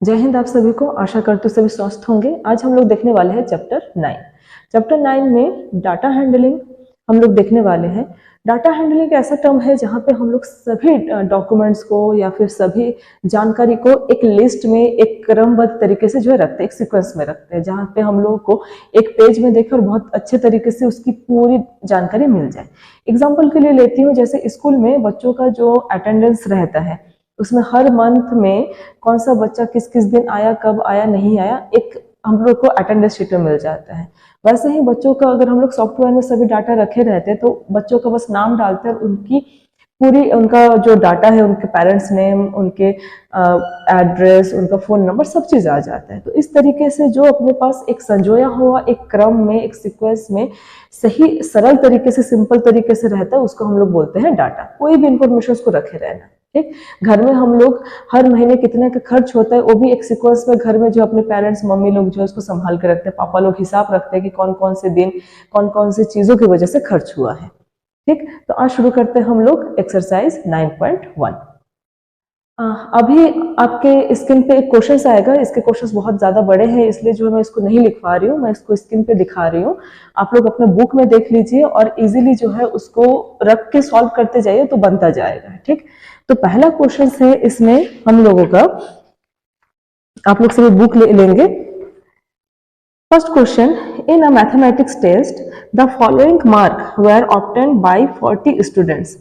जय हिंद आप सभी को। आशा करते सभी स्वस्थ होंगे। आज हम लोग देखने वाले हैं चैप्टर 9। चैप्टर 9 में डाटा हैंडलिंग हम लोग देखने वाले हैं। डाटा हैंडलिंग एक ऐसा टर्म है जहाँ पे हम लोग सभी डॉक्यूमेंट्स को या फिर सभी जानकारी को एक लिस्ट में एक क्रमबद्ध तरीके से जो है रखते हैं, एक सीक्वेंस में रखते हैं, जहाँ पे हम लोगों को एक पेज में देखकर बहुत अच्छे तरीके से उसकी पूरी जानकारी मिल जाए। एग्जाम्पल के लिए लेती हूँ, जैसे स्कूल में बच्चों का जो अटेंडेंस रहता है उसमें हर मंथ में कौन सा बच्चा किस किस दिन आया, कब आया, नहीं आया, एक हम लोग को अटेंडेंस शीट में मिल जाता है। वैसे ही बच्चों का अगर हम लोग सॉफ्टवेयर में सभी डाटा रखे रहते हैं तो बच्चों का बस नाम डालते हैं और उनकी पूरी उनका जो डाटा है, उनके पेरेंट्स नेम, उनके एड्रेस, उनका फोन नंबर, सब चीज आ जाता है। तो इस तरीके से जो अपने पास एक संजोया हुआ एक क्रम में, एक सीक्वेंस में सही सरल तरीके से, सिंपल तरीके से रहता है, उसको हम लोग बोलते हैं डाटा। कोई भी इंफॉर्मेशन उसको रखे रहना। ठीक, घर में हम लोग हर महीने कितने का खर्च होता है वो भी एक सीक्वेंस में घर में जो अपने पेरेंट्स, मम्मी लोग जो है उसको संभाल के रखते हैं। पापा लोग हिसाब रखते हैं कि कौन कौन से दिन कौन कौन सी चीजों की वजह से खर्च हुआ है। ठीक, तो आज शुरू करते हैं हम लोग एक्सरसाइज 9.1। अभी आपके स्क्रीन पे एक क्वेश्चन आएगा। इसके क्वेश्चंस बहुत ज्यादा बड़े हैं, इसलिए जो है मैं इसको नहीं लिख पा रही हूँ, मैं इसको स्क्रीन पे दिखा रही हूँ। आप लोग अपने बुक में देख लीजिए और इजीली जो है उसको रख के सॉल्व करते जाइए तो बनता जाएगा। ठीक, तो पहला क्वेश्चन है इसमें हम लोगों का, आप लोग सभी बुक ले लेंगे। First question, in a mathematics test the following mark were obtained by 40 students,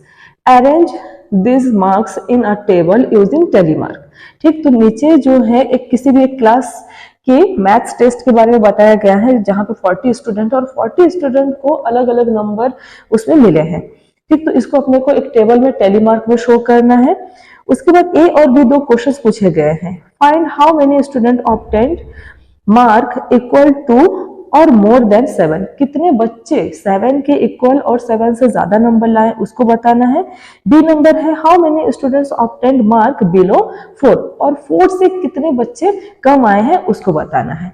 arrange this marks in a table using tally mark. ठीक, तो नीचे जो है एक किसी भी एक क्लास के मैथ्स टेस्ट के बारे में बताया गया है जहां पे 40 स्टूडेंट और 40 स्टूडेंट को अलग अलग नंबर उसमें मिले हैं। ठीक, तो इसको अपने को एक टेबल में टेलीमार्क में शो करना है। उसके बाद ए और बी दो क्वेश्चंस पूछे गए हैं। Find how many student obtained mark equal to or more than 7, कितने बच्चे 7 के इक्वल और 7 से ज्यादा नंबर लाए उसको बताना है। बी नंबर है how many students obtained mark below 4, और 4 से कितने बच्चे कम आए हैं उसको बताना है।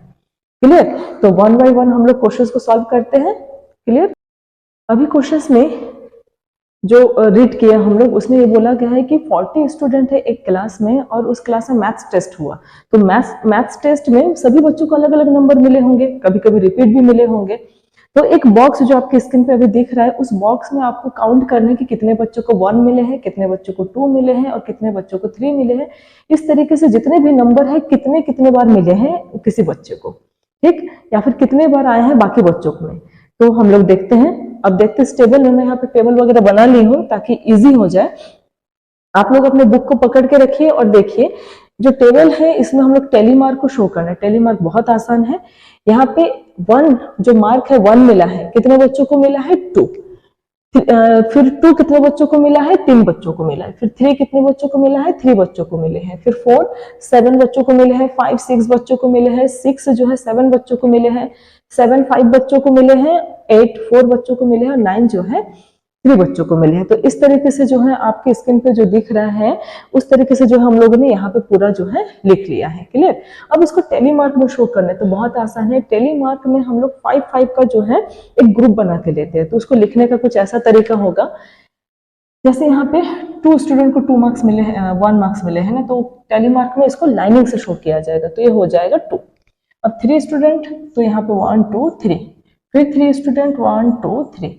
क्लियर? तो वन बाय वन हम लोग क्वेश्चंस को सॉल्व करते हैं। क्लियर? अभी क्वेश्चंस में जो रीड किया हम लोग उसमें ये बोला गया है कि 40 स्टूडेंट है एक क्लास में और उस क्लास में मैथ्स टेस्ट हुआ। तो मैथ्स टेस्ट में सभी बच्चों को अलग अलग नंबर मिले होंगे, कभी कभी रिपीट भी मिले होंगे। तो एक बॉक्स जो आपकी स्क्रीन पे अभी दिख रहा है, उस बॉक्स में आपको काउंट करना है कि कितने बच्चों को 1 मिले हैं, कितने बच्चों को 2 मिले हैं और कितने बच्चों को 3 मिले हैं। इस तरीके से जितने भी नंबर है कितने कितने बार मिले हैं किसी बच्चे को, ठीक, या फिर कितने बार आए हैं बाकी बच्चों में। तो हम लोग देखते हैं। अब देखते हैं टेबल में, मैं यहाँ पे टेबल वगैरह बना ली हूँ ताकि इजी हो जाए। आप लोग अपने बुक को पकड़ के रखिए और देखिए जो टेबल है इसमें हम लोग टेलीमार्क को शो करना है। टेलीमार्क बहुत आसान है। यहाँ पे 1 जो मार्क है 1 मिला है, कितने बच्चों को मिला है 2। फिर 2 कितने बच्चों को मिला है 3 बच्चों को मिला है। फिर 3 कितने बच्चों को मिला है 3 बच्चों को मिले हैं। फिर 4 7 बच्चों को मिले हैं। 5 6 बच्चों को मिले हैं। 6 जो है 7 बच्चों को मिले हैं। 7 5 बच्चों को मिले हैं। 8 4 बच्चों को मिले हैं। 9 जो है 3 बच्चों को मिले हैं। तो इस तरीके से जो है आपके स्क्रीन पे जो दिख रहा है उस तरीके से जो हम लोगों ने यहाँ पे पूरा जो है लिख लिया है। क्लियर? अब इसको टेलीमार्क में शो करना है तो बहुत आसान है। टेलीमार्क में हम लोग 5 5 का जो है एक ग्रुप बना के लेते हैं। तो उसको लिखने का कुछ ऐसा तरीका होगा, जैसे यहाँ पे 2 स्टूडेंट को 2 मार्क्स मिले हैं, 1 मार्क्स मिले हैं ना, तो टेलीमार्क में इसको लाइनिंग से शो किया जाएगा। तो ये हो जाएगा 2। अब 3 स्टूडेंट, तो यहाँ पे 1 2 3, फिर 3 स्टूडेंट 1 2 3।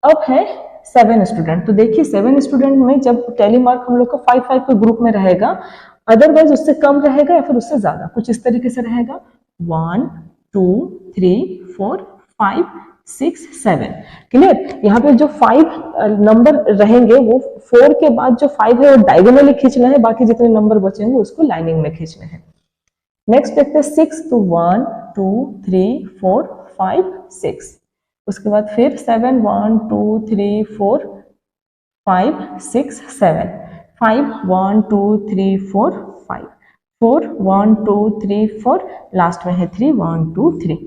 अब है 7 स्टूडेंट। तो देखिए 7 स्टूडेंट में जब टेलीमार्क हम लोग का 5 5 के ग्रुप में रहेगा, अदरवाइज उससे कम रहेगा या फिर उससे ज्यादा, कुछ इस तरीके से रहेगा 1 2 3 4 5 6 7। क्लियर? यहाँ पे जो 5 नंबर रहेंगे वो 4 के बाद जो 5 है वो डायगोनली खींचना है, बाकी जितने नंबर बचेंगे उसको लाइनिंग में खींचने हैं। नेक्स्ट देखते हैं 6, तो 1 2 3 4 5 6। उसके बाद फिर 7 1 2 3 4 5 6 7, 5 1 2 3 4 5 4 1 2 3 4, लास्ट में है 3 1 2 3।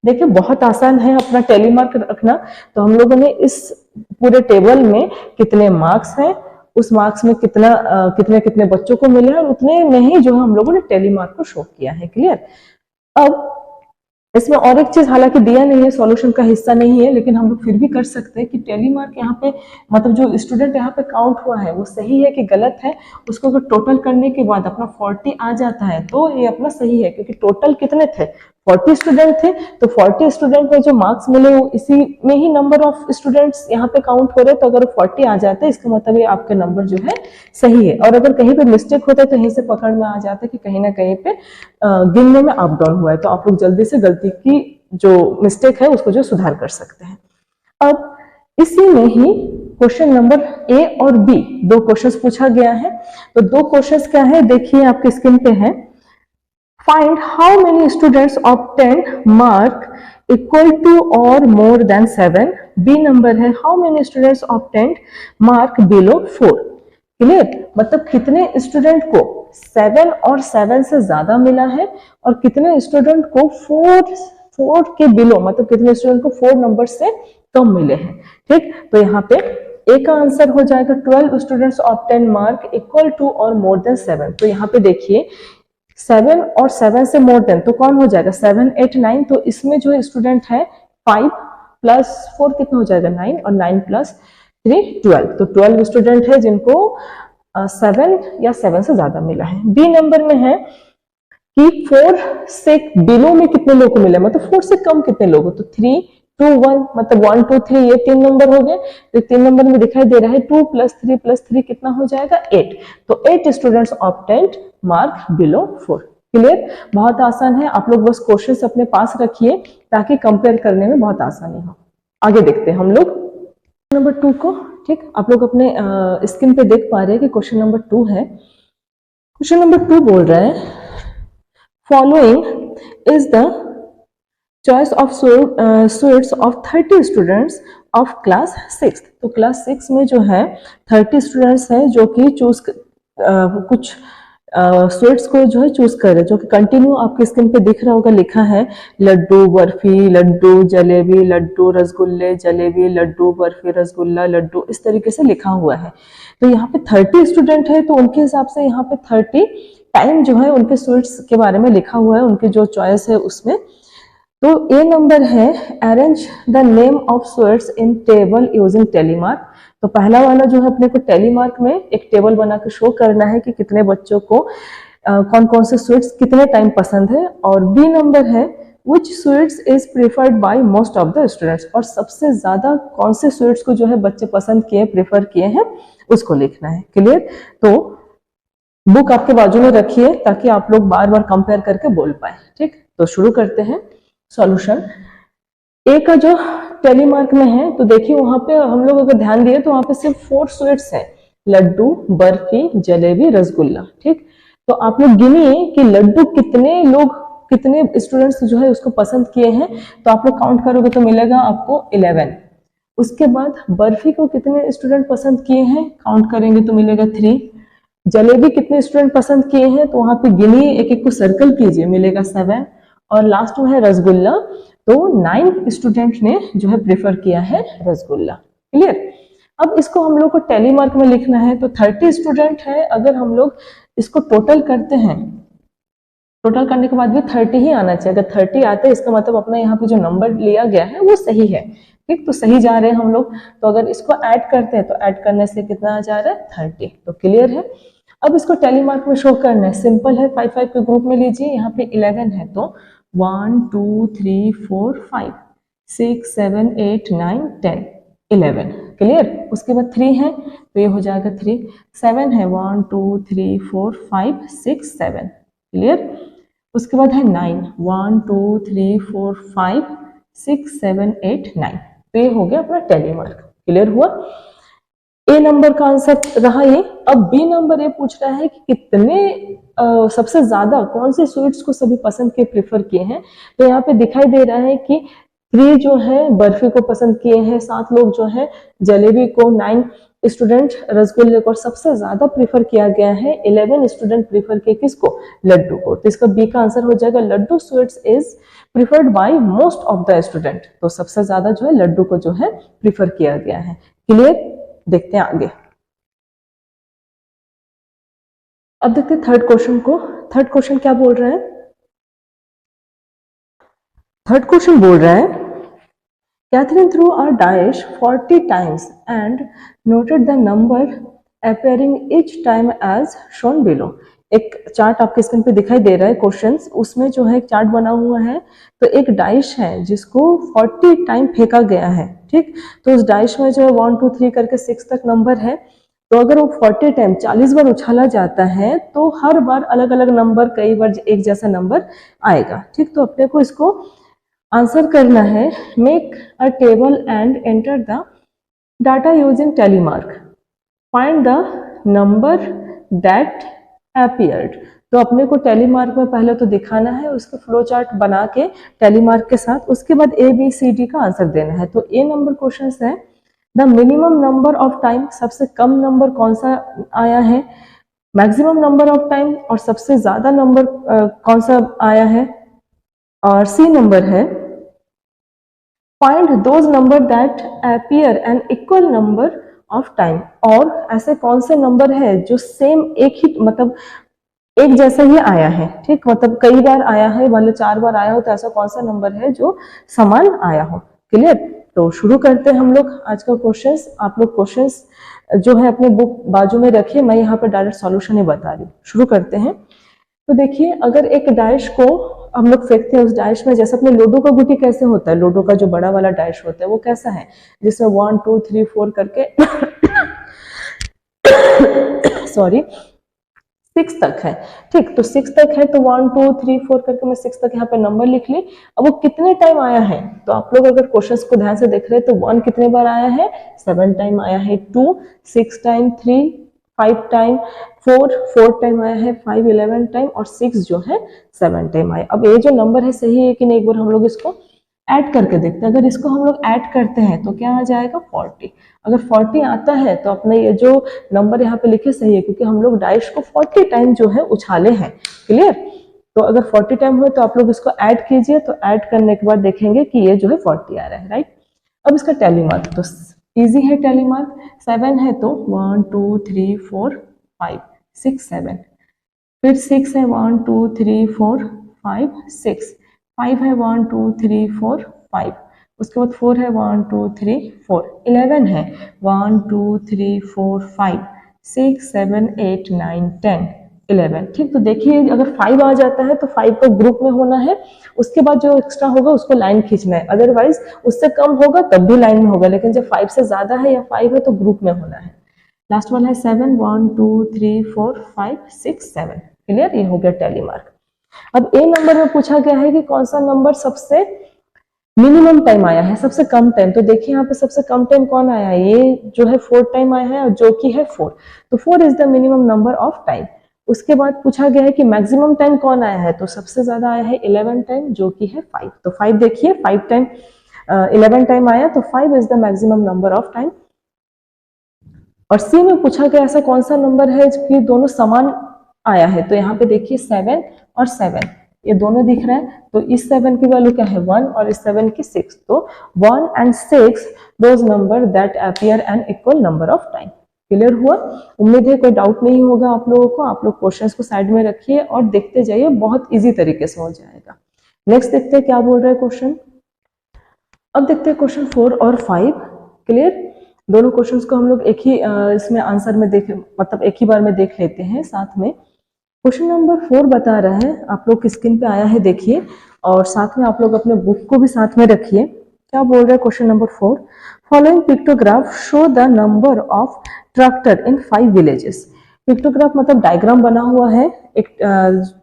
देखिए बहुत आसान है अपना टेलीमार्क रखना। तो हम लोगों ने इस पूरे टेबल में कितने मार्क्स हैं, उस मार्क्स में कितने कितने बच्चों को मिले हैं और उतने में ही जो है हम लोगों ने टेलीमार्क को शो किया है। क्लियर? अब इसमें और एक चीज हालांकि दिया नहीं है, सॉल्यूशन का हिस्सा नहीं है, लेकिन हम लोग फिर भी कर सकते हैं कि टेली मार्क यहाँ पे मतलब जो स्टूडेंट यहाँ पे काउंट हुआ है वो सही है कि गलत है, उसको अगर टोटल करने के बाद अपना 40 आ जाता है तो ये अपना सही है, क्योंकि टोटल कितने थे 40 स्टूडेंट थे, तो 40 स्टूडेंट में जो मार्क्स मिले वो इसी में ही नंबर ऑफ स्टूडेंट्स यहाँ पे काउंट हो रहे, तो अगर 40 आ जाते हैं इसका मतलब ये आपके नंबर जो है सही है। और अगर कहीं पे मिस्टेक होता है तो यहीं से पकड़ में आ जाता है कि कहीं ना कहीं पे गिनने में अप डाउन हुआ है, तो आप लोग जल्दी से गलती की जो मिस्टेक है उसको जो सुधार कर सकते हैं। अब इसी में ही क्वेश्चन नंबर ए और बी दो क्वेश्चंस पूछा गया है, तो दो क्वेश्चंस क्या है देखिए आपके स्क्रीन पे है। Find how many students obtain mark equal to or more than 7। B number है how many students obtain mark below 4। Clear, मतलब कितने स्टूडेंट को 7 और 7 से ज्यादा मिला है और कितने स्टूडेंट को 4 के बिलो, मतलब कितने स्टूडेंट को 4 नंबर से कम मिले हैं। ठीक, तो यहाँ पे ए का आंसर हो जाएगा 12 students obtain mark equal to or more than 7। तो यहाँ पे देखिए 7 और 7 से मोर देन तो कौन हो जाएगा 7 8 9, तो इसमें जो स्टूडेंट है 5 प्लस 4 कितना हो जाएगा 9 और 9 प्लस 3 12, तो 12 स्टूडेंट है जिनको 7 या 7 से ज्यादा मिला है। बी नंबर में है कि 4 से बिलो में कितने लोगों को मिला, मतलब 4 से कम कितने लोगों, तो 3 2 1, मतलब 1 2 3 ये 3 नंबर हो गए, तो 3 नंबर में दिखाई दे रहा है 2 प्लस 3 कितना हो जाएगा 8, तो 8 students obtained mark below 4। Clear, बहुत आसान है, आप लोग बस क्वेश्चंस अपने पास रखिए ताकि कंपेयर करने में बहुत आसानी हो। आगे देखते हैं हम लोग नंबर 2 को। ठीक, आप लोग अपने स्क्रीन पे देख पा रहे हैं कि क्वेश्चन नंबर 2 है। क्वेश्चन नंबर 2 बोल रहा है following is the choice of sweets of 30 students of class 6। तो क्लास 6 में जो है 30 स्टूडेंट्स हैं जो कि चूज कुछ स्वीट्स को जो है चूज कर रहे हैं, जो कि कंटिन्यू आपके स्क्रीन पे दिख रहा होगा, लिखा है लड्डू बर्फी लड्डू जलेबी लड्डू रसगुल्ले जलेबी लड्डू बर्फी रसगुल्ला लड्डू, इस तरीके से लिखा हुआ है। तो यहाँ पे 30 स्टूडेंट है तो उनके हिसाब से यहाँ पे 30 टाइम जो है उनके स्वीट्स के बारे में लिखा हुआ है, उनकी जो चॉइस है उसमें। तो ए नंबर है arrange the name of sweets in table using tally mark. तो पहला वाला जो है अपने को टेलीमार्क में एक टेबल बना के शो करना है कि कितने बच्चों को कौन कौन से स्वीट्स कितने टाइम पसंद है। और बी नंबर है which sweets is preferred by most of the students, और सबसे ज्यादा कौन से स्वीट्स को जो है बच्चे पसंद किए प्रेफर किए हैं उसको लिखना है। क्लियर, तो बुक आपके बाजू में रखिए ताकि आप लोग बार बार कंपेयर करके बोल पाए। ठीक, तो शुरू करते हैं सॉल्यूशन। ए का जो टेलीमार्क में है तो देखिए वहां पे हम लोग अगर ध्यान दिए तो वहां पे सिर्फ 4 स्वीट्स है, लड्डू बर्फी जलेबी रसगुल्ला। ठीक, तो आप लोग गिनिए कि लड्डू कितने लोग कितने स्टूडेंट्स जो है उसको पसंद किए हैं, तो आप लोग काउंट करोगे तो मिलेगा आपको 11। उसके बाद बर्फी को कितने स्टूडेंट पसंद किए हैं, काउंट करेंगे तो मिलेगा 3। जलेबी कितने स्टूडेंट पसंद किए हैं तो वहां पे गिनिए, एक एक को सर्कल कीजिए, मिलेगा 7। और लास्ट में है रसगुल्ला, तो 9 स्टूडेंट ने जो है प्रेफर किया है रसगुल्ला। क्लियर, अब इसको हम लोग को टेलीमार्क में लिखना है, तो 30 स्टूडेंट है, अगर हम लोग इसको टोटल करते हैं, टोटल करने के बाद भी 30 ही आना चाहिए। अगर 30 आते हैं इसका मतलब अपना यहाँ पे जो नंबर लिया गया है वो सही है। ठीक, तो सही जा रहे हैं हम लोग, तो अगर इसको ऐड करते हैं तो ऐड करने से कितना आ जा रहा है 30, तो क्लियर है। अब इसको टेलीमार्क में शो करना है, सिंपल है, 5 के ग्रुप में लीजिए, यहाँ पे 11 है तो 1 2 3 4 5 6 7 8 9 10 11। क्लियर, उसके बाद 3 है तो ये हो जाएगा 3। 7 है 1 2 3 4 5 6 7। क्लियर, उसके बाद है 9 1 2 3 4 5 6 7 8 9, तो ये हो गया अपना टेलीमार्क। क्लियर हुआ, ए नंबर का आंसर रहा ये। अब बी नंबर ये पूछ रहा है कि कितने सबसे ज्यादा कौन से स्वीट्स को सभी पसंद के प्रेफर किए हैं, तो यहाँ पे दिखाई दे रहा है कि 3 जो है बर्फी को पसंद किए हैं, 7 लोग जो है जलेबी को, 9 स्टूडेंट रसगुल्ले को, और सबसे ज्यादा प्रेफर किया गया है 11 स्टूडेंट प्रेफर किए किसको, लड्डू को। तो इसका बी का आंसर हो जाएगा laddoo sweets is preferred by most of the student, तो सबसे ज्यादा जो है लड्डू को जो है प्रिफर किया गया है। क्लियर, देखते हैं आगे। अब देखते हैं थर्ड क्वेश्चन को। थर्ड क्वेश्चन क्या बोल रहा है, थर्ड क्वेश्चन बोल रहा है Catherine through a dice 40 times and noted the number appearing each time as shown below. एक चार्ट आपके स्क्रीन पे दिखाई दे रहा है क्वेश्चंस, उसमें जो है एक चार्ट बना हुआ है। तो एक डाइश है जिसको 40 टाइम फेंका गया है, ठीक। तो उस डाइश में जो है 1 2 3 करके 6 तक नंबर है। तो अगर वो 40 टाइम 40 बार उछाला जाता है तो हर बार अलग अलग नंबर, कई बार एक जैसा नंबर आएगा, ठीक। तो अपने को इसको आंसर करना है। Make a table and enter the data using tally mark, find the number that appeared. तो अपने को टेलीमार्क में पहले तो दिखाना है, उसके फ्लो चार्ट बना के टेलीमार्क के साथ, उसके बाद ए बी सी डी का आंसर देना है। तो ए नंबर क्वेश्चन है the minimum number of time, सबसे कम नंबर कौन सा आया है, मैक्सिमम नंबर ऑफ टाइम और सबसे ज्यादा नंबर कौन सा आया है। और सी नंबर है find those number that appear an equal number of time. और ऐसे कौन से नंबर है जो सेम एक ही मतलब एक जैसा ही आया है, ठीक, मतलब कई बार आया है, मतलब 4 बार आया हो, तो ऐसा कौन सा नंबर है जो समान आया हो। क्लियर। तो शुरू करते हैं हम लोग आज का क्वेश्चंस। आप लोग क्वेश्चंस जो है अपने बुक बाजू में रखिए, मैं यहाँ पे डायरेक्ट सॉल्यूशन ही बता रही हूँ। शुरू करते हैं। तो देखिए, अगर एक डाइश को हम लोग फेंकते हैं, उस डाइश में जैसे अपने लूडो का गुटी कैसे होता है, लूडो का जो बड़ा वाला डाइश होता है वो कैसा है, जिसमें 1 2 3 4 करके सॉरी 6 तक है, ठीक। तो 6 तक है, तो 1 2 3 4 करके मैं 6 तक यहाँ पे नंबर लिख ली। अब वो कितने टाइम आया है, तो आप लोग अगर क्वेश्चंस को ध्यान से देख रहे हैं तो 1 कितने बार आया है, 7 टाइम आया है, 2 6 टाइम, 3 5 टाइम, 4 टाइम आया है, 5 11 टाइम और 6 जो है 7 टाइम आया। अब ये जो नंबर है सही है कि नहीं, एक बार हम लोग इसको ऐड करके देखते हैं। अगर इसको हम लोग ऐड करते हैं तो क्या आ जाएगा 40। अगर 40 आता है तो अपने ये जो नंबर यहाँ पे लिखे सही है, क्योंकि हम लोग डाइश को 40 टाइम जो है उछाले हैं। क्लियर। तो अगर 40 टाइम हो तो आप लोग इसको ऐड कीजिए, तो ऐड करने के बाद देखेंगे कि ये जो है 40 आ रहा है, राइट। अब इसका टैली मार्क तो इजी है। टैली मार्क 7 है तो 1 2 3 4 5 6 7, फिर 6 है 1 2 3 4 5 6, 5 है 1 2 3 4 5, उसके बाद 4 है 1 2 3 4, 11 है 1 2 3 4 5 6 7 8 9 10 11, ठीक। तो देखिए अगर 5 आ जाता है तो 5 को ग्रुप में होना है, उसके बाद जो एक्स्ट्रा होगा उसको लाइन खींचना है, अदरवाइज उससे कम होगा तब भी लाइन में होगा, लेकिन जब 5 से ज्यादा है या 5 है तो ग्रुप में होना है। लास्ट वाला है 7 1 2 3 4 5 6 7। क्लियर। ये हो गया टैली मार्क। अब ए नंबर में पूछा गया है कि कौन सा नंबर सबसे मिनिमम टाइम आया है, सबसे कम टाइम। तो देखिए यहाँ पे सबसे कम टाइम कौन आया है, ये जो है 4 टाइम आया है, और जो कि है 4। तो 4 is the minimum number of time. उसके बाद पूछा गया है कि मैक्सिमम टाइम कौन आया है, तो सबसे ज्यादा आया है 11 टाइम, जो कि है 5। तो 5 देखिए 5 टाइम 11 टाइम आया, तो 5 is the maximum number of time. और सी में पूछा गया ऐसा कौन सा नंबर है कि दोनों समान आया है, तो यहाँ पे देखिए 7 और 7 ये दोनों दिख रहे हैं, तो इस 7 की वैल्यू क्या है 1 और इस 7 की 6, तो 1 and 6 those number that appear an equal number of time. Clear हुआ। उम्मीद है कोई डाउट नहीं होगा आप लोगों को। आप लोग क्वेश्चंस को साइड में रखिए और देखते जाइए, बहुत इजी तरीके से हो जाएगा। नेक्स्ट देखते हैं क्या बोल रहा है क्वेश्चन। अब देखते हैं क्वेश्चन 4 और 5। क्लियर। दोनों क्वेश्चंस को हम लोग एक ही इसमें आंसर में देख मतलब एक ही बार में देख लेते हैं साथ में। क्वेश्चन नंबर 4 बता रहा है, आप लोग की स्क्रीन पे आया है देखिए, और साथ में आप लोग अपने बुक को भी साथ में रखिए। क्या बोल रहा है question number 4, following pictograph show the number of tractor in 5 villages. Pictograph मतलब डायग्राम बना हुआ है, एक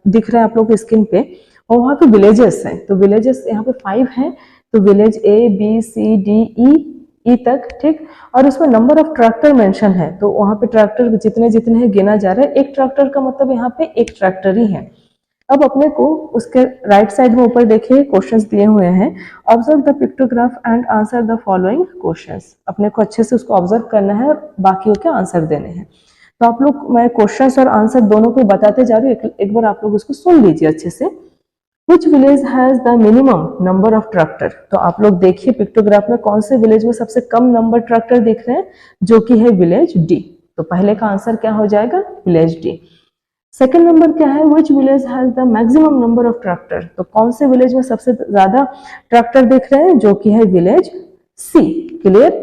दिख रहा है आप लोग की स्क्रीन पे, और वहां पे विलेजेस हैं। तो विलेजेस यहाँ पे 5 हैं, तो village A B C D E तक, ठीक। और उसमें नंबर ऑफ ट्रैक्टर मेंशन है, तो वहां पे ट्रैक्टर जितने जितने हैं गिना जा रहा है। एक ट्रैक्टर का मतलब यहाँ पे एक ट्रैक्टर ही है। अब अपने को उसके राइट साइड में ऊपर देखिए क्वेश्चंस दिए हुए हैं, observe the pictograph and answer the following questions. अपने को अच्छे से उसको ऑब्जर्व करना है और बाकियों के आंसर देने हैं। तो आप लोग, मैं क्वेश्चंस और आंसर दोनों को बताते जा रही हूँ, एक बार आप लोग उसको सुन लीजिए अच्छे से। Which village has the minimum number of tractor? तो आप लोग देखिए पिक्टोग्राफ में कौन से विलेज में सबसे कम नंबर ट्रैक्टर दिख रहे हैं, जो कि है विलेज डी। तो पहले का आंसर क्या हो जाएगा, विलेज डी। सेकेंड नंबर क्या है, which village has the maximum number of tractor, तो कौन से विलेज में सबसे ज्यादा ट्रैक्टर देख रहे हैं, जो कि है विलेज सी। क्लियर।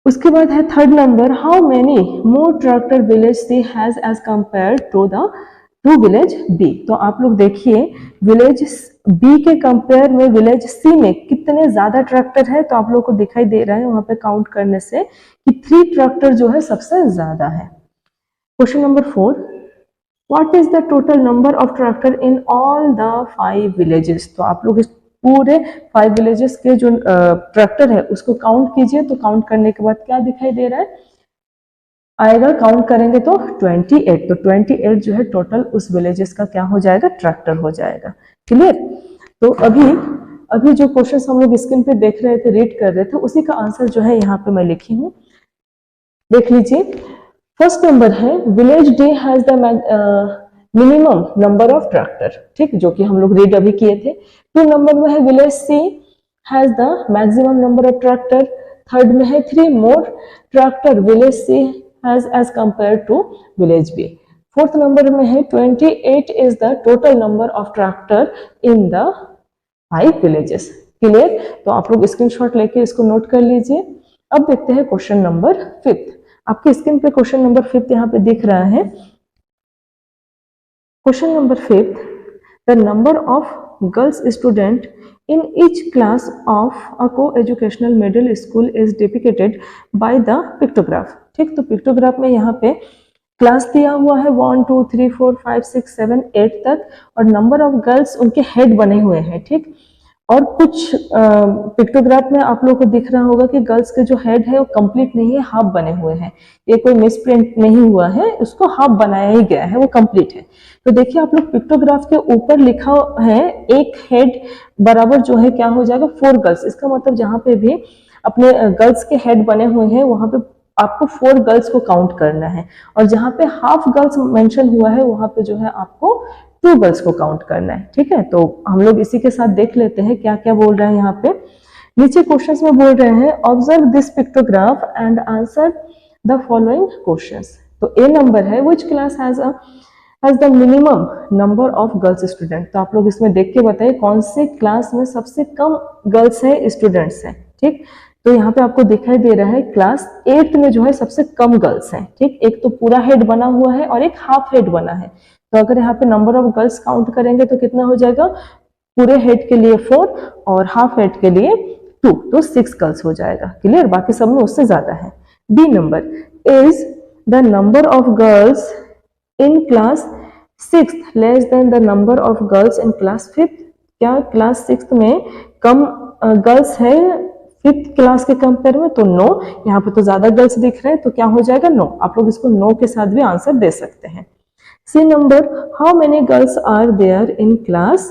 उसके बाद है third number, how many more tractor village C has as compare to village B. तो आप लोग देखिए विलेज बी के कंपेयर में विलेज सी में कितने ज्यादा ट्रैक्टर है, तो आप लोग को दिखाई दे रहा है वहां पे काउंट करने से कि 3 ट्रैक्टर जो है सबसे ज्यादा है। Question number 4, what is the total number of tractor in all the 5 villages. तो आप लोग इस पूरे 5 विलेजेस के जो ट्रैक्टर है उसको काउंट कीजिए, तो काउंट करने के बाद क्या दिखाई दे रहा है आएगा, काउंट करेंगे तो 28, तो 28 जो है टोटल उस विलेजेस का क्या हो जाएगा, ट्रैक्टर हो जाएगा। क्लियर। तो अभी जो क्वेश्चंस हम लोग स्क्रीन पे देख रहे थे, रीड कर रहे थे, उसी का आंसर जो है यहाँ पे मैं लिखी हूँ, देख लीजिए। फर्स्ट नंबर है village D has the minimum number of tractor, ठीक, जो कि हम लोग रीड अभी किए थे। 2 नंबर में है village C has the maximum number of tractor. Third में है 3 more tractor village C has as compare to village B. Fourth number में है 28 is the total number of tractor in the 5 villages. Clear. तो आप लोग screenshot लेके इसको note कर लीजिए। अब देखते हैं क्वेश्चन नंबर 5। आपकी स्क्रीन पे क्वेश्चन नंबर 5 यहाँ पे दिख रहा है। Question number 5, the number of girls student in each class of a coeducational middle school is depicted by the pictograph. ठीक, तो पिक्टोग्राफ में यहाँ पे क्लास दिया हुआ है 1 2 3 4 5 6 7 8 तक, और नंबर ऑफ गर्ल्स उनके हेड बने हुए हैं। ठीक, और कुछ पिक्टोग्राफ में आप लोगों को दिख रहा होगा कि गर्ल्स के जो हेड है वो कंप्लीट नहीं है, हाफ बने हुए हैं। ये कोई मिसप्रिंट नहीं हुआ है, उसको हाफ बनाया ही गया है, वो कंप्लीट है। तो देखिए आप लोग पिक्टोग्राफ के ऊपर लिखा है एक हेड बराबर जो है क्या हो जाएगा 4 गर्ल्स। इसका मतलब जहां पे भी अपने गर्ल्स के हेड बने हुए हैं वहां पे आपको 4 गर्ल्स को काउंट करना है, और जहां पे हाफ गर्ल्स मेंशन हुआ है वहां पे जो है आपको 2 गर्ल्स को काउंट करना है। ठीक है, तो हम लोग इसी के साथ देख लेते हैं क्या क्या बोल रहे हैं यहाँ पे। नीचे क्वेश्चंस में बोल रहे हैं observe this pictograph and answer the following questions. तो ए नंबर है which class has the minimum number of girls student. तो आप लोग इसमें देख के बताइए कौन से क्लास में सबसे कम गर्ल्स है, स्टूडेंट्स है। ठीक, तो यहाँ पे आपको दिखाई दे रहा है क्लास 8 में जो है सबसे कम गर्ल्स हैं। ठीक, एक तो पूरा हेड बना हुआ है और एक हाफ हेड बना है। तो अगर यहाँ पे नंबर ऑफ गर्ल्स काउंट करेंगे तो कितना हो जाएगा, पूरे हेड के लिए 4 और हाफ हेड के लिए 2, तो 6 गर्ल्स हो जाएगा। क्लियर, बाकी सब में उससे ज्यादा है। B number is the number of girls in class 6th less than the number of girls in class 5th। क्या क्लास 6th में कम गर्ल्स है 5th क्लास के कंपेयर में, तो नो। यहाँ पे तो ज्यादा गर्ल्स दिख रहे हैं, तो क्या हो जाएगा, नो। आप लोग इसको नो के साथ भी आंसर दे सकते हैं। C number, how many girls are there in class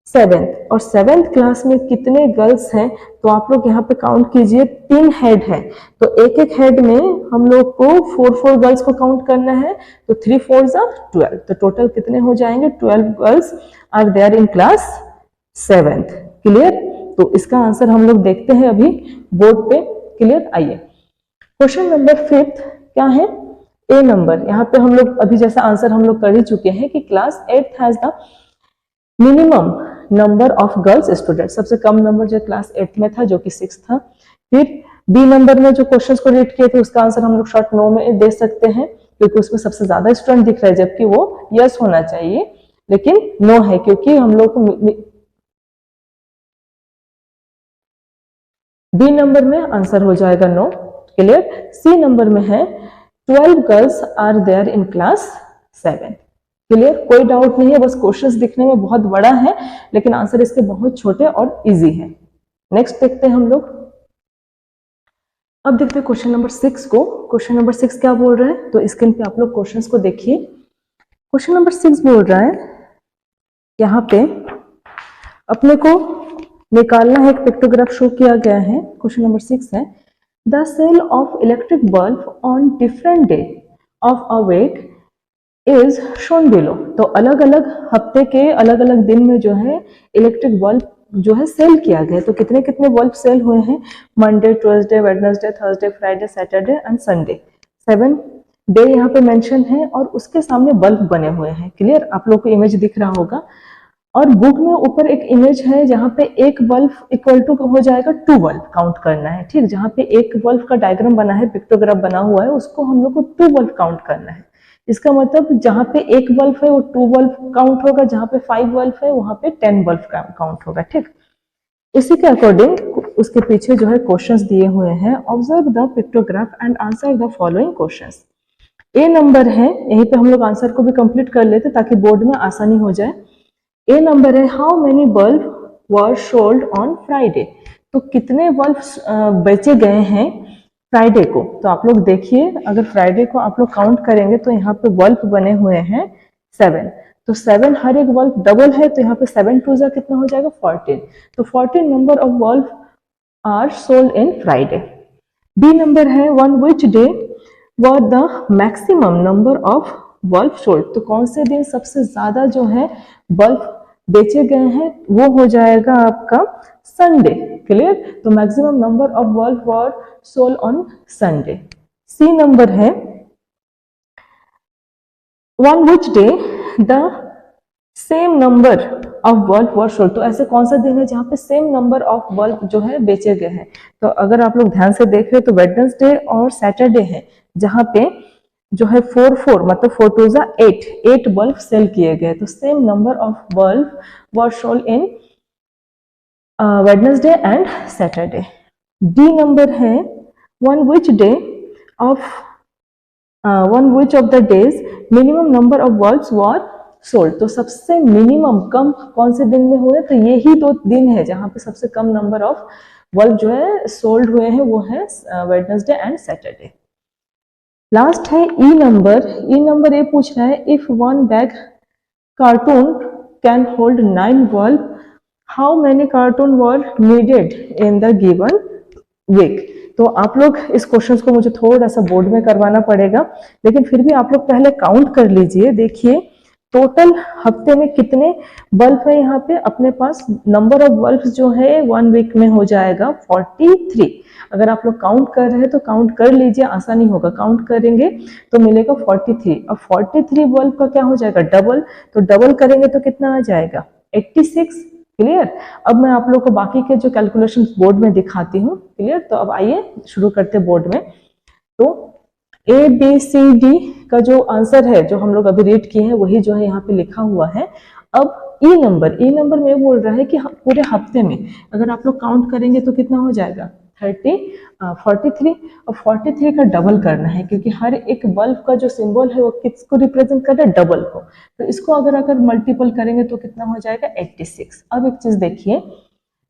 7th, और 7th क्लास में कितने गर्ल्स हैं, तो आप लोग यहाँ पे काउंट कीजिए। 3 हेड है, तो एक एक हेड में हम लोग को 4 गर्ल्स को काउंट करना है, तो 3 4 12, तो टोटल कितने हो जाएंगे, 12 girls are there in class 7th। Clear, तो इसका आंसर हम लोग देखते हैं अभी बोर्ड पे। क्लियर, आइए क्वेश्चन नंबर 5 क्या है, ए नंबर। यहाँ पे हम लोग अभी जैसा आंसर हम लोग कर ही चुके हैं कि class 8th has the minimum number of girls student. सबसे कम नंबर जो क्लास 8 में था जो कि 6 था। फिर बी नंबर में जो क्वेश्चंस को रीड किए थे उसका आंसर हम लोग शॉर्ट नो में दे सकते हैं, क्योंकि उसमें सबसे ज्यादा स्टूडेंट दिख रहा है, जबकि वो यस होना चाहिए, लेकिन नो है क्योंकि हम लोग को बी नंबर में आंसर हो जाएगा नो। क्लियर, सी नंबर में है 12 girls are there in class 7। Clear, कोई डाउट नहीं है, बस क्वेश्चंस दिखने में बहुत बड़ा है लेकिन आंसर इसके बहुत छोटे और इजी है। नेक्स्ट देखते हैं हम लोग। अब देखते हैं क्वेश्चन नंबर 6 को। क्वेश्चन नंबर 6 क्या बोल रहा है, तो स्क्रीन पे आप लोग क्वेश्चंस को देखिए। क्वेश्चन नंबर 6 बोल रहा है, यहाँ पे अपने को निकालना है, एक पिक्टोग्राफ शो किया गया है। क्वेश्चन नंबर 6 है, the sale of electric bulb on different day of a week is shown below. तो अलग अलग हफ्ते के अलग अलग दिन में जो है इलेक्ट्रिक बल्ब जो है सेल किया गया, तो कितने कितने बल्ब सेल हुए हैं, Monday, Tuesday, Wednesday, Thursday, Friday, Saturday and Sunday. 7 day यहाँ पे मेंशन है और उसके सामने बल्ब बने हुए हैं। क्लियर, आप लोग को इमेज दिख रहा होगा। और बुक में ऊपर एक इमेज है जहाँ पे एक बल्ब इक्वल टू हो जाएगा 2 बल्ब काउंट करना है। ठीक, जहाँ पे एक बल्ब का डायग्राम बना है, पिक्टोग्राफ बना हुआ है, उसको हम लोग को 2 बल्ब काउंट करना है। इसका मतलब जहाँ पे एक बल्ब है वो 2 बल्ब काउंट होगा, जहाँ पे 5 बल्ब है वहां पे 10 बल्ब काउंट होगा। ठीक, इसी के अकॉर्डिंग उसके पीछे जो है क्वेश्चंस दिए हुए हैं। Observe the pictograph and answer the following questions. A number है, यहीं पे हम लोग आंसर को भी कंप्लीट कर लेते ताकि बोर्ड में आसानी हो जाए। ए नंबर है, how many bulb were sold on Friday. तो कितने बल्ब बेचे गए हैं फ्राइडे को। तो आप लोग देखिए, अगर फ्राइडे को आप लोग काउंट करेंगे तो यहाँ पे बल्ब बने हुए हैं 7। तो 7 हर एक बल्ब डबल है, तो यहाँ पे 7 टू जा कितना हो जाएगा 14। तो 14 number of bulb are sold in Friday. B number है, on which day were the maximum number of bulb sold. तो कौन से दिन सबसे ज्यादा जो है बल्ब बेचे गए हैं, वो हो जाएगा आपका संडे। क्लियर, तो maximum number of bulb were sold on Sunday. C number है, on which day the same number of bulb were sold. तो ऐसे कौन सा दिन है जहां पे सेम नंबर ऑफ बल्ब जो है बेचे गए हैं। तो अगर आप लोग ध्यान से देख रहे हो तो वेडनेसडे और सैटरडे है, जहां पे जो है 4 मतलब 4 टू जा 8 बल्ब सेल किए गए। तो same number of bulb were sold in Wednesday and Saturday. D number है, on which day of on which of the days minimum number of bulbs were sold. तो सबसे मिनिमम कम कौन से दिन में हुए, तो ये ही 2 दिन है जहां पे सबसे कम नंबर ऑफ बल्ब जो है सोल्ड हुए हैं, वो है वेडनेसडे एंड सैटरडे। लास्ट है ई नंबर। ई नंबर ये पूछ रहा है, if one bag carton can hold 9 bulb, how many carton were needed in the given week. तो आप लोग इस क्वेश्चन को मुझे थोड़ा सा बोर्ड में करवाना पड़ेगा, लेकिन फिर भी आप लोग पहले काउंट कर लीजिए। देखिए टोटल हफ्ते में कितने बल्ब है, यहाँ पे अपने पास नंबर ऑफ बल्ब जो है 1 वीक में हो जाएगा 43। अगर आप लोग काउंट कर रहे हैं तो काउंट कर लीजिए, आसानी होगा। काउंट करेंगे तो मिलेगा 43। अब 43 बल्ब का क्या हो जाएगा डबल, तो डबल करेंगे तो कितना आ जाएगा 86। क्लियर, अब मैं आप लोग को बाकी के जो कैलकुलेशन बोर्ड में दिखाती हूँ। क्लियर, तो अब आइए शुरू करते बोर्ड में। तो ए बी सी डी का जो आंसर है, जो हम लोग अभी रीड किए हैं, वही जो है यहाँ पे लिखा हुआ है। अब ई नंबर में बोल रहा है कि पूरे हफ्ते में अगर आप लोग काउंट करेंगे तो कितना हो जाएगा 43। और 43 का डबल करना है, क्योंकि हर एक बल्ब का जो सिंबल है वो किसको रिप्रेजेंट कर रहा है, डबल को। तो इसको अगर मल्टीपल करेंगे तो कितना हो जाएगा 86। अब एक चीज देखिए,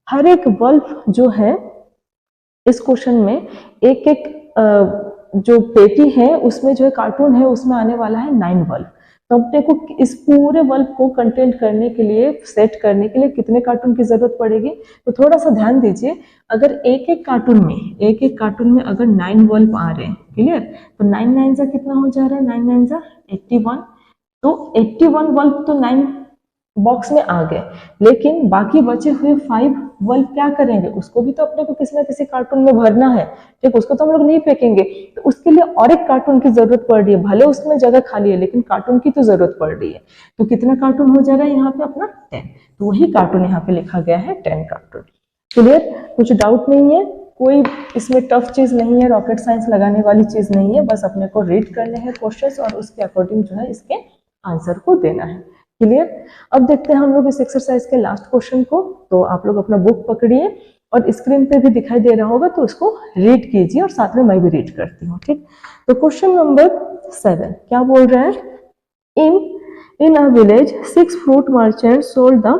हर एक बल्ब जो है इस क्वेश्चन में एक एक जो पेटी है उसमें जो है कार्टून है उसमें आने वाला है 9 बल्ब। तो अपने को इस पूरे बल्ब को कंटेंट करने के लिए, सेट करने के लिए कितने कार्टून की जरूरत पड़ेगी। तो थोड़ा सा ध्यान दीजिए, अगर एक एक कार्टून में अगर 9 बल्ब आ रहे हैं, क्लियर, तो 9 9 जा कितना हो जा रहा है, 9 9 जा 81। तो 81 बल्ब तो 9 बॉक्स में आ गए, लेकिन बाकी बचे हुए 5 बल्ब क्या करेंगे, उसको भी तो अपने को किसी ना किसी कार्टून में भरना है। ठीक, उसको तो हम लोग नहीं फेंकेंगे, तो उसके लिए और एक कार्टून की जरूरत पड़ रही है। भले उसमें जगह खाली है, लेकिन कार्टून की तो जरूरत पड़ रही है। तो कितना कार्टून हो जा रहा है यहाँ पे अपना 10। तो वही कार्टून यहाँ पे लिखा गया है 10 कार्टून। क्लियर, कुछ डाउट नहीं है, कोई इसमें टफ चीज नहीं है, रॉकेट साइंस लगाने वाली चीज नहीं है। बस अपने को रीड करने हैं क्वेश्चंस और उसके अकॉर्डिंग जो है इसके आंसर को देना है। क्लियर, अब देखते हैं हम लोग इस एक्सरसाइज के लास्ट क्वेश्चन को। तो आप लोग अपना बुक पकड़िए और स्क्रीन पे भी दिखाई दे रहा होगा, तो उसको रीड कीजिए और साथ में मैं भी रीड करती हूँ। ठीक, तो क्वेश्चन नंबर 7 क्या बोल रहा है, in a village 6 fruit merchant sold the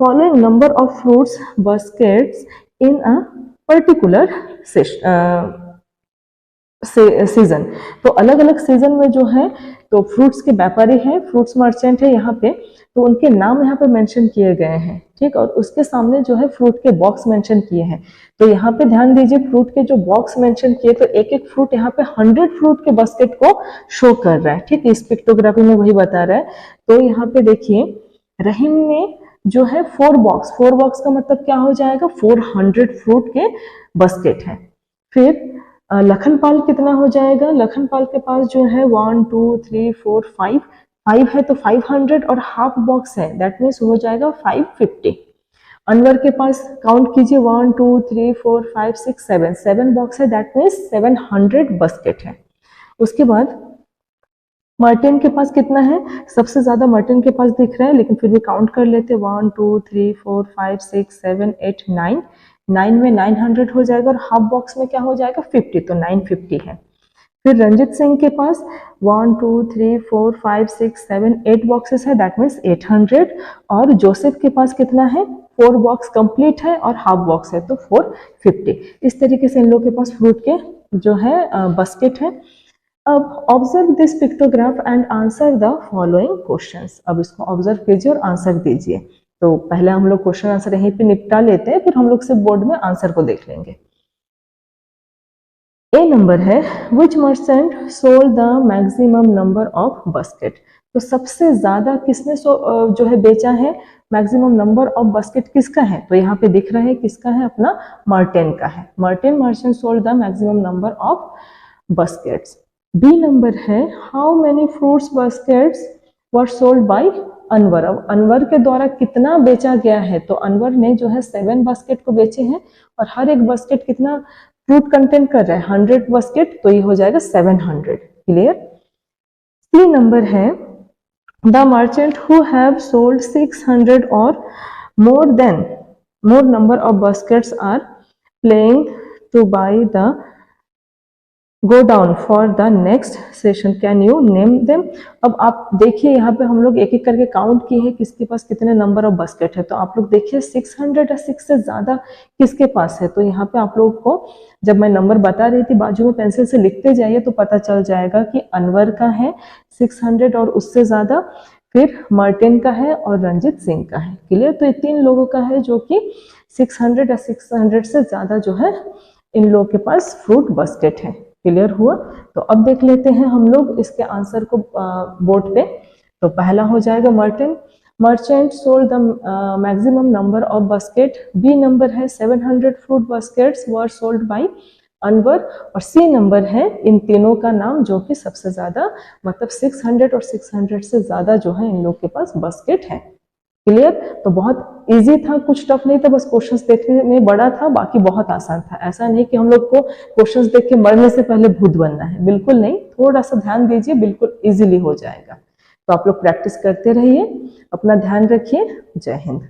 following number of fruits baskets in a particular season. तो अलग अलग सीजन में जो है, तो फ्रूट्स के व्यापारी हैं, फ्रूट्स मर्चेंट है यहाँ पे, तो उनके नाम यहाँ पे मेंशन किए गए हैं। ठीक, और उसके सामने जो है फ्रूट के बॉक्स मेंशन किए हैं। तो यहाँ पे ध्यान दीजिए, फ्रूट के जो बॉक्स मेंशन किए, तो एक एक फ्रूट यहाँ पे 100 फ्रूट के बास्केट को शो कर रहा है। ठीक, इस पिक्टोग्राफी में वही बता रहा है। तो यहाँ पे देखिए, रहीम ने जो है 4 बॉक्स का मतलब क्या हो जाएगा, 400 फ्रूट के बास्केट है। फिर लखनपाल कितना हो जाएगा? लखनपाल के पास जो है 1 2 3 4 5 5 है तो 500 और हाफ बॉक्स है, दैट मीन्स हो जाएगा 550। अनवर के पास काउंट कीजिए 1 2 3 4 5 6 7 7 बॉक्स है, दैट मीन्स 700 बास्केट है। उसके बाद मार्टिन के पास कितना है? सबसे ज्यादा मार्टिन के पास दिख रहा है, लेकिन फिर भी काउंट कर लेते हैं 1 2 3 4 5 6 7 8 9 9 में 900 हो जाएगा और हाफ बॉक्स में क्या हो जाएगा? 50, तो 950 है। फिर रंजित सिंह के पास 1 2 3 4 5 6 7 8 बॉक्सेस है, दैट मीन्स 800। और जोसेफ के पास कितना है? 4 बॉक्स कंप्लीट है और हाफ बॉक्स है तो 450। इस तरीके से इन लोग के पास फ्रूट के जो है बास्केट है। अब observe this pictograph and answer the following questions. अब इसको ऑब्जर्व कीजिए और आंसर दीजिए। तो पहले हम लोग क्वेश्चन आंसर यहीं पे निपटा लेते हैं, फिर हम लोग से बोर्ड में आंसर को देख लेंगे। ए नंबर है which merchant sold the maximum number of basket. तो सबसे ज्यादा किसने जो है बेचा है? मैक्सिमम नंबर ऑफ बास्केट किसका है? तो यहाँ पे दिख रहा है किसका है? अपना मार्टिन का है। Martin merchant sold the maximum number of baskets. B number है how many fruits baskets were sold by Anwar. अब अनवर के द्वारा कितना बेचा गया है? तो अनवर ने जो है 7 बास्केट को बेचे हैं और हर एक बास्केट कितना फ्रूट कंटेंट कर रहा है? 100 बास्केट, तो ये हो जाएगा 700। क्लियर। सी नंबर है the merchant who have sold 600 or more number of baskets are playing to buy the godown for the next session, can you name them. अब आप देखिए यहाँ पे हम लोग एक एक करके काउंट किए हैं किसके पास कितने नंबर ऑफ बास्केट है। तो आप लोग देखिए 600 या 6 से ज्यादा किसके पास है? तो यहाँ पे आप लोग को जब मैं नंबर बता रही थी बाजू में पेंसिल से लिखते जाइए तो पता चल जाएगा कि अनवर का है 600 और उससे ज्यादा, फिर मार्टिन का है और रंजित सिंह का है। क्लियर। तो ये 3 लोगों का है जो कि 600 या 600 से ज्यादा जो है इन लोगों के पास फ्रूट बास्केट है। क्लियर हुआ। तो अब देख लेते हैं हम लोग इसके आंसर को बोर्ड पे। तो पहला हो जाएगा Martin merchant sold the maximum number of basket. B number है 700 fruit baskets were sold by Anwar. और सी नंबर है इन तीनों का नाम जो कि सबसे ज्यादा मतलब 600 और 600 से ज्यादा जो है इन लोग के पास बास्केट है। क्लियर। तो बहुत इजी था, कुछ टफ नहीं था, बस क्वेश्चंस देखने में बड़ा था, बाकी बहुत आसान था। ऐसा नहीं कि हम लोग को क्वेश्चंस देख के मरने से पहले भूत बनना है, बिल्कुल नहीं। थोड़ा सा ध्यान दीजिए, बिल्कुल इजीली हो जाएगा। तो आप लोग प्रैक्टिस करते रहिए, अपना ध्यान रखिए। जय हिंद।